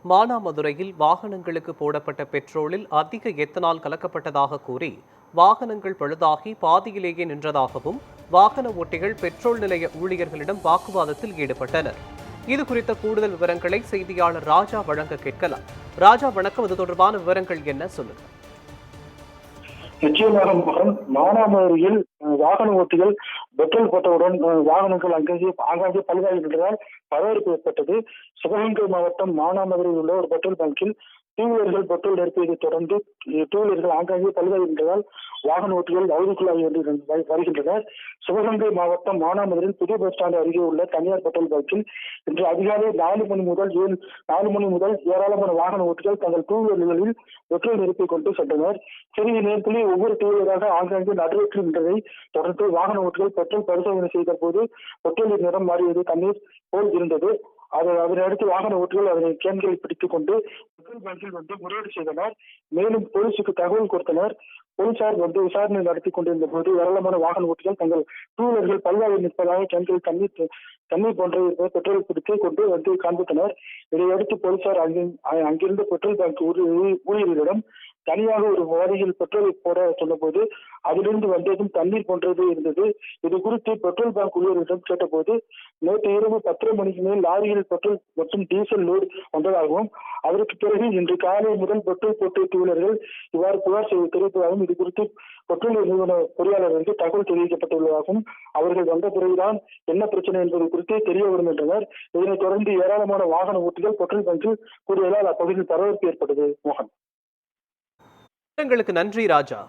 மானாமதுரையில் வாகனங்களுக்கு போடப்பட்ட பெட்ரோலில் அதிக எத்தனால் கலக்கப்பட்டதாக கூறி வாகனங்கள் பழுதாகி பாதியிலேயே நின்றதாகவும் வாகன ஓட்டிகள் பெட்ரோல் நிலைய ஊழியர்களிடம் வாக்குவாதத்தில் ஈடுபட்டனர். இது குறித்த கூடுதல் விவரங்களை செய்தியாளர் ராஜா வழங்க கேட்கலாம். ராஜா வணக்கம், இது தொடர்பான விவரங்கள் என்ன சொல்லுங்க? நிச்சயமாக மகன், மானாமதுரையில் வாகன ஓட்டிகள் பெட்ரோல் போட்டவுடன் வாகனங்கள் ஆங்காங்கே பழுதாகின்றதால் பரபரப்பு ஏற்பட்டது. சிவகங்கை மாவட்டம் மானாமதுரையில் உள்ள ஒரு பெட்ரோல் பங்கில் டூவீலர்கள் பெட்ரோல் நிரப்பியதை தொடர்ந்து டூவீலர்கள் ஆங்காங்கே பழுதாகின்றதால் வாகன ஓட்டிகள் அவதிக்குள்ளாகி வருகின்றனர். சிவகங்கை மாவட்டம் மானாமதுரையில் புதிய பஸ் ஸ்டாண்ட் அருகே உள்ள தனியார் பெட்ரோல் பங்கில் இன்று அதிகாலை 4 மணி முதல் ஏராளமான வாகன ஓட்டிகள் தங்கள் டூவீலர்களில் பெட்ரோல் நிரப்பிக் கொண்டு சென்றனர். சிறிது நேரத்திலே ஒவ்வொரு டூவீலராக ஆங்காங்கே நடுவேற்றி நின்றதை தொடர்ந்து வாகன ஓட்டிகள் பெட்ரோல் பரிசோதனை செய்த போது பெட்ரோலின் நிறம் மாறியது தண்ணீர் போல் இருந்தது. அதனையடுத்து வாகன ஓட்டிகள் அதனை கேன்களில் பிடித்துக் கொண்டு பெட்ரோல் பங்கில் முறையீடு செய்தனர். மேலும் போலீசுக்கு தகவல் கொடுத்தனர். போலீசார் விசாரணை நடத்தி கொண்டிருந்த போது ஏராளமான வாகன ஓட்டிகள் தங்கள் டூவீலர்கள் பழுதாகி நிற்பதாக கேன்களில் தண்ணீர் போன்ற பெட்ரோல் பிடித்து கொண்டு காண்பித்தனர். இதையடுத்து போலீசார் அங்கிருந்த பெட்ரோல் பங்க் ஊழியர்களிடம் தனியாக ஒரு வாரியில் பெட்ரோலை போட சொன்னபோது அதிலிருந்து வந்ததும் தண்ணீர் போன்றது இருந்தது. இது குறித்து பெட்ரோல் பங்க் ஊழியர்களிடம் கேட்டபோது நேற்று இரவு 10 மணிக்கு மேல் லாரியில் பெட்ரோல் மற்றும் டீசல் லோடு வந்ததாகவும் அதற்கு பிறகு இன்று காலை முதல் பெட்ரோல் போட்டு டூவீலர்கள் இவ்வாறு புகார் தெரிவித்ததாகவும் இது குறித்து பெட்ரோல் நிறுவன பொறியாளர்களுக்கு தகவல் தெரிவிக்கப்பட்டுள்ளதாகவும் அவர்கள் வந்த பிறகுதான் என்ன பிரச்சனை என்பது குறித்து தெரிய வரும் என்றனர். இதனைத் தொடர்ந்து ஏராளமான வாகன ஓட்டிகள் பெட்ரோல் பங்கில் கூடியதால் அப்பகுதியில் பரபரப்பு ஏற்பட்டது. மோகன், நன்றி ராஜா.